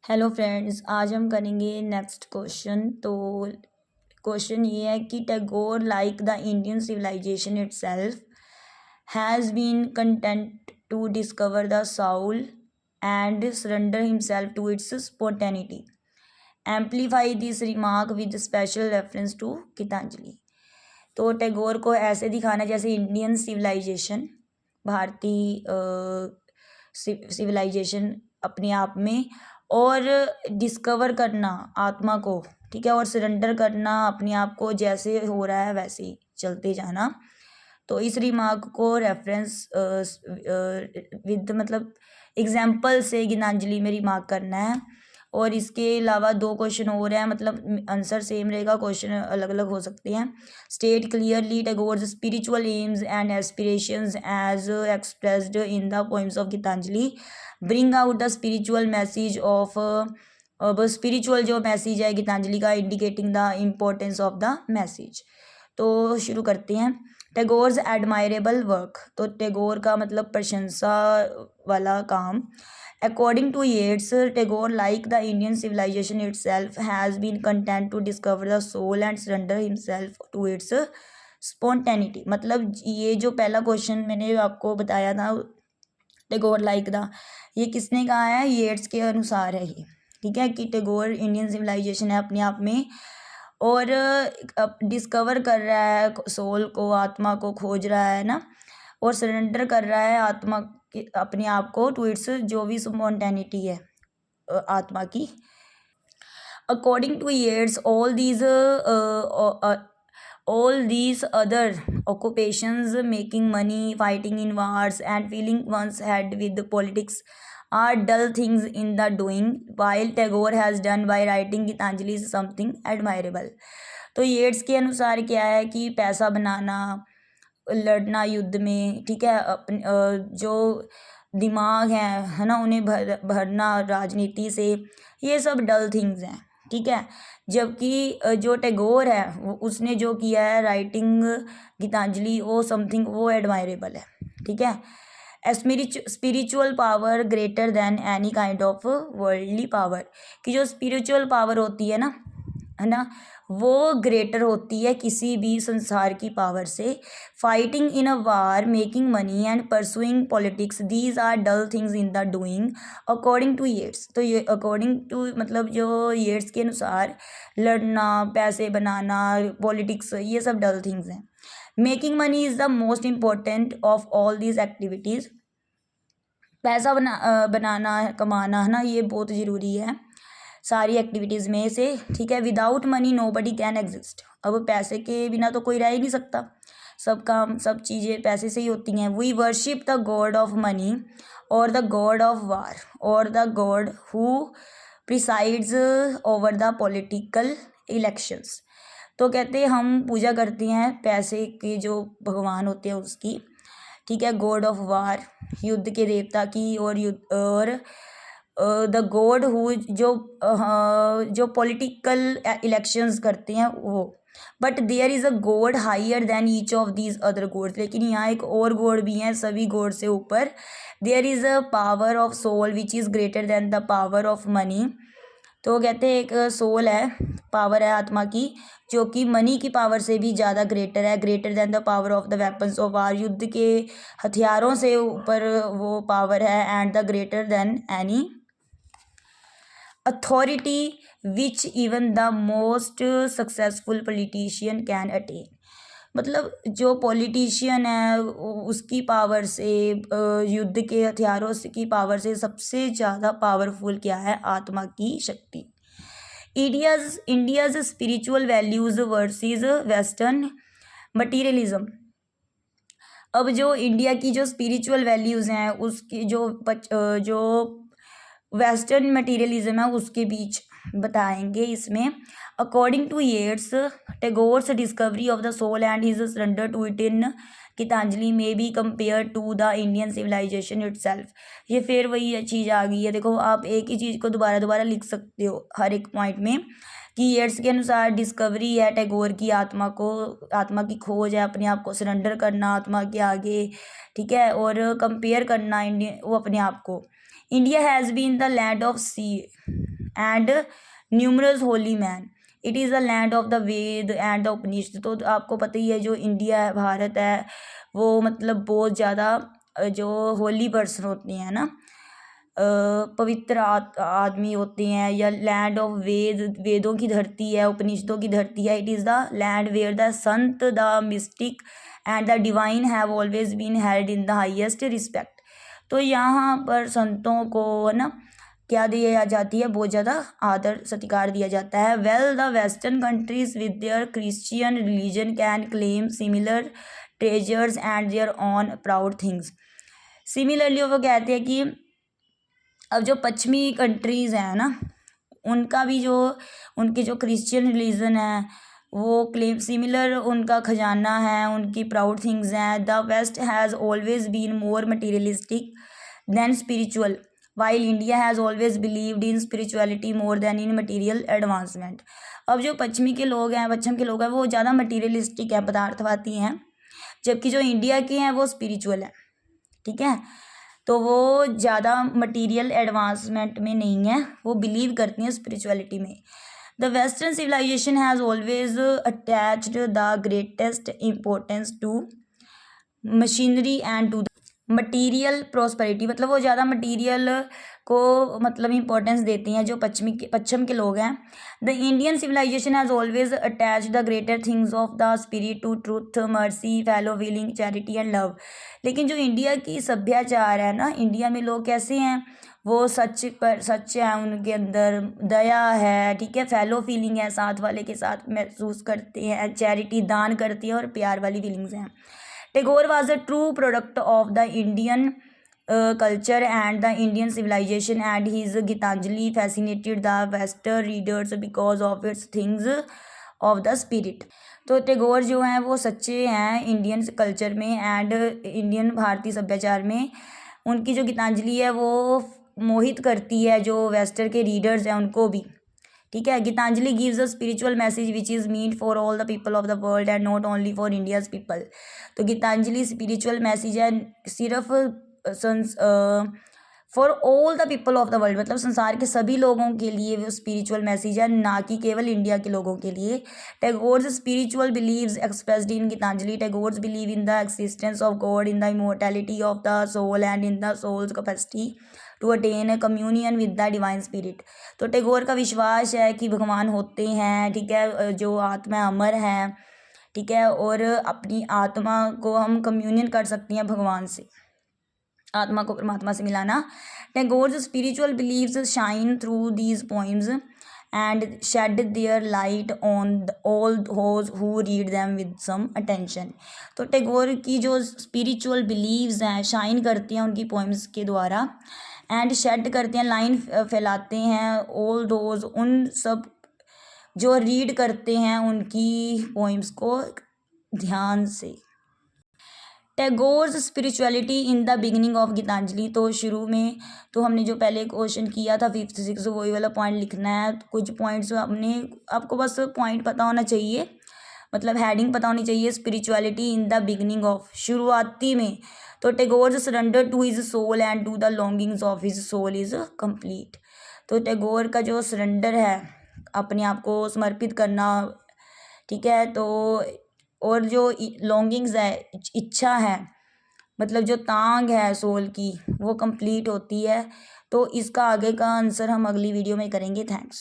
Hello friends, आज हम करेंगे नेक्स्ट क्वेश्चन। तो क्वेश्चन ये है कि Tagore like the Indian civilisation itself has been content to discover the soul and surrender himself to its spontaneity. Amplify this remark with special reference to Gitanjali. तो टैगोर को ऐसे दिखाना जैसे इंडियन सिविलाइजेशन, भारतीय सिविलाइजेशन अपने आप में, और डिस्कवर करना आत्मा को, ठीक है, और सरेंडर करना अपने आप को, जैसे हो रहा है वैसे ही चलते जाना। तो इस रिमार्क को रेफरेंस विद मतलब एग्जाम्पल से गीतांजलि में रिमार्क करना है। और इसके अलावा दो क्वेश्चन हो रहे हैं, मतलब आंसर सेम रहेगा, क्वेश्चन अलग अलग हो सकते हैं। State clearly Tagore's spiritual aims and aspirations as expressed in the poems of Gitanjali. Bring out the spiritual message of spiritual जो मैसेज है गीतांजलि का, indicating the importance of the message. तो शुरू करते हैं। टैगोर्स एडमायरेबल वर्क, तो टैगोर का मतलब प्रशंसा वाला काम। According to Yeats, Tagore, like the Indian civilization itself, has been content to discover the soul and surrender himself to its spontaneity. मतलब ये जो पहला क्वेश्चन मैंने आपको बताया था, टैगोर लाइक द, ये किसने कहा है? येट्स के अनुसार है ये, ठीक है, कि टैगोर इंडियन सिविलाइजेशन है अपने आप में, और डिस्कवर कर रहा है सोल को, आत्मा को खोज रहा है ना, और सरेंडर कर रहा है आत्मा अपने आप को टू इट्स जो भी स्पॉन्टेनिटी है आत्मा की। According to Yeats, all these other occupations, making money, fighting in wars, and filling one's head with politics, are dull things in the doing, while Tagore has done by writing Gitanjali is something admirable. तो येट्स के अनुसार क्या है कि पैसा बनाना, लड़ना युद्ध में, ठीक है, जो दिमाग है ना, उन्हें भरना राजनीति से, ये सब डल थिंग्स हैं, ठीक है। जबकि जो टैगोर है उसने जो किया है राइटिंग गीतांजलि, वो समथिंग, वो एडमायरेबल है, ठीक है। Spiritual power greater than any kind of worldly power, कि जो स्पिरिचुअल पावर होती है ना, वो ग्रेटर होती है किसी भी संसार की पावर से। Fighting in a war, making money and pursuing politics, these are dull things in the doing according to Yeats. तो ये अकॉर्डिंग टू मतलब जो येट्स के अनुसार लड़ना, पैसे बनाना, पॉलिटिक्स, ये सब डल थिंग्स हैं। Making money is the most important of all these activities. पैसा बनाना, कमाना है ना, ये बहुत ज़रूरी है सारी एक्टिविटीज़ में से, ठीक है। Without money nobody can exist, अब पैसे के बिना तो कोई रह ही नहीं सकता, सब काम, सब चीज़ें पैसे से ही होती हैं। We worship the god of money और द गॉड ऑफ वार और the god who presides over the political elections. तो कहते हैं हम पूजा करते हैं पैसे के जो भगवान होते हैं उसकी, ठीक है, गॉड ऑफ वार युद्ध के देवता की, और द गॉड हु जो पॉलिटिकल इलेक्शंस करते हैं वो। But there is a god higher than each of these other gods, लेकिन यहाँ एक और गॉड भी हैं सभी गॉड से ऊपर। There is a power of soul which is greater than the power of money. तो कहते हैं एक सोल है, पावर है आत्मा की, जो कि मनी की पावर से भी ज़्यादा ग्रेटर है, greater than the power of the weapons of war, युद्ध के हथियारों से ऊपर वो पावर है, and the greater than any authority which even the most successful politician can attain. मतलब जो पॉलिटिशियन है उसकी पावर से, युद्ध के हथियारों की पावर से सबसे ज़्यादा पावरफुल क्या है? आत्मा की शक्ति। India's spiritual values versus western materialism. अब जो इंडिया की जो स्पिरिचुअल वैल्यूज़ हैं उसकी जो वेस्टर्न मटीरियलिज्म है उसके बीच बताएंगे इसमें। According to Yeats, Tagore's discovery of the soul and his surrender to it in Gitanjali में be compare to the Indian civilisation itself. ये फिर वही चीज़ आ गई है, देखो आप एक ही चीज़ को दोबारा दोबारा लिख सकते हो हर एक पॉइंट में, कि येट्स के अनुसार डिस्कवरी है टैगोर की, आत्मा की खोज है, अपने आप को सरेंडर करना आत्मा के आगे, ठीक है, और कंपेयर करना इंडिया वो अपने आप को। India has been the land of sea, and numerous holy men. It is the land of the Ved and the Upanishad. तो आपको पता ही है जो इंडिया है, भारत है, वो मतलब बहुत ज़्यादा जो होली पर्सन होते हैं ना, पवित्र आदमी होते हैं, या लैंड ऑफ वेदों की धरती है, उपनिषदों की धरती है. It is the land where the sant, the mystic and the divine have always been held in the highest respect. तो यहाँ पर संतों को है ना क्या दिया जाती है, बहुत ज़्यादा आदर सत्कार दिया जाता है. Well the western countries with their Christian religion can claim similar treasures and their own proud things. Similarly वो कहते हैं कि अब जो पश्चिमी कंट्रीज़ हैं ना, उनका भी जो उनकी जो क्रिश्चियन रिलीजन है वो क्लेम सिमिलर उनका खजाना है, उनकी प्राउड थिंग्स हैं. The west has always been more materialistic than spiritual while India has always believed in spirituality more than in material advancement. अब जो पश्चिम के लोग हैं वो ज़्यादा मटीरियलिस्टिक हैं, पदार्थवादी हैं, जबकि जो इंडिया के हैं वो स्पिरिचुअल हैं. ठीक है, तो वो ज़्यादा मटीरियल एडवांसमेंट में नहीं है, वो बिलीव करती हैं स्पिरिचुअलिटी में. The western civilisation has always attached the greatest importance to machinery and to material prosperity. मतलब वो ज़्यादा मटीरियल को मतलब इम्पोर्टेंस देती हैं जो पश्चिम के लोग हैं. The Indian civilisation has always attach the greater things of the spirit to truth, mercy, fellow feeling, charity and love. लेकिन जो इंडिया की सभ्याचार है ना, इंडिया में लोग कैसे हैं, वो सच है, उनके अंदर दया है, ठीक है, फेलो फीलिंग है, साथ वाले के साथ महसूस करते हैं, चैरिटी दान करती है, और प्यार वाली फीलिंग्स हैं. Tagore was a true product of the Indian culture and the Indian civilization, and his Gitanjali fascinated the Western readers because of its things of the spirit. तो टैगोर जो हैं वो सच्चे हैं इंडियन कल्चर में एंड इंडियन भारतीय सभ्याचार में. उनकी जो गीतांजलि है वो मोहित करती है जो वेस्टर्न के रीडर्स हैं उनको भी. ठीक है, Gitanjali gives a spiritual message which is mean for all the people of the world and not only for India's people. तो गीतांजलि स्पिरिचुअल मैसेज है सिर्फ for all the people of the world, मतलब संसार के सभी लोगों के लिए वो स्पिरिचुअल मैसेज है, ना कि केवल इंडिया के लोगों के लिए. Tagore's spiritual believes expressed in Gitanjali. Tagore's believe in the existence of God, in the immortality of the soul and in the soul's capacity to attain communion with the divine spirit. तो टैगोर का विश्वास है कि भगवान होते हैं, ठीक है, जो आत्मा अमर है, ठीक है, और अपनी आत्मा को हम कम्यूनियन कर सकते हैं भगवान से, आत्मा को परमात्मा से मिलाना. Tagore's spiritual believes shine through these poems and shed their light on all those who read them with some attention. तो टैगोर की जो स्पिरिचुअल बिलीव्स हैं शाइन करती हैं उनकी पोइम्स के द्वारा, एंड शेड करते हैं, लाइन फैलाते हैं, ऑल दोज उन सब जो रीड करते हैं उनकी पोइम्स को ध्यान से. Tagore's spirituality in the beginning of Gitanjali. तो शुरू में तो हमने जो पहले क्वेश्चन किया था 5th 6th वही वाला पॉइंट लिखना है. कुछ पॉइंट्स आपको बस पॉइंट पता होना चाहिए, मतलब हेडिंग पता होनी चाहिए. Spirituality in the beginning of, शुरुआती में. तो Tagore's surrender to his soul and to the longings of his soul is complete. तो टैगोर का जो सरेंडर है, अपने आप को समर्पित करना, ठीक है, तो और जो लॉन्गिंग्स है, इच्छा है, मतलब जो तांग है सोल की, वो कंप्लीट होती है. तो इसका आगे का आंसर हम अगली वीडियो में करेंगे. थैंक्स.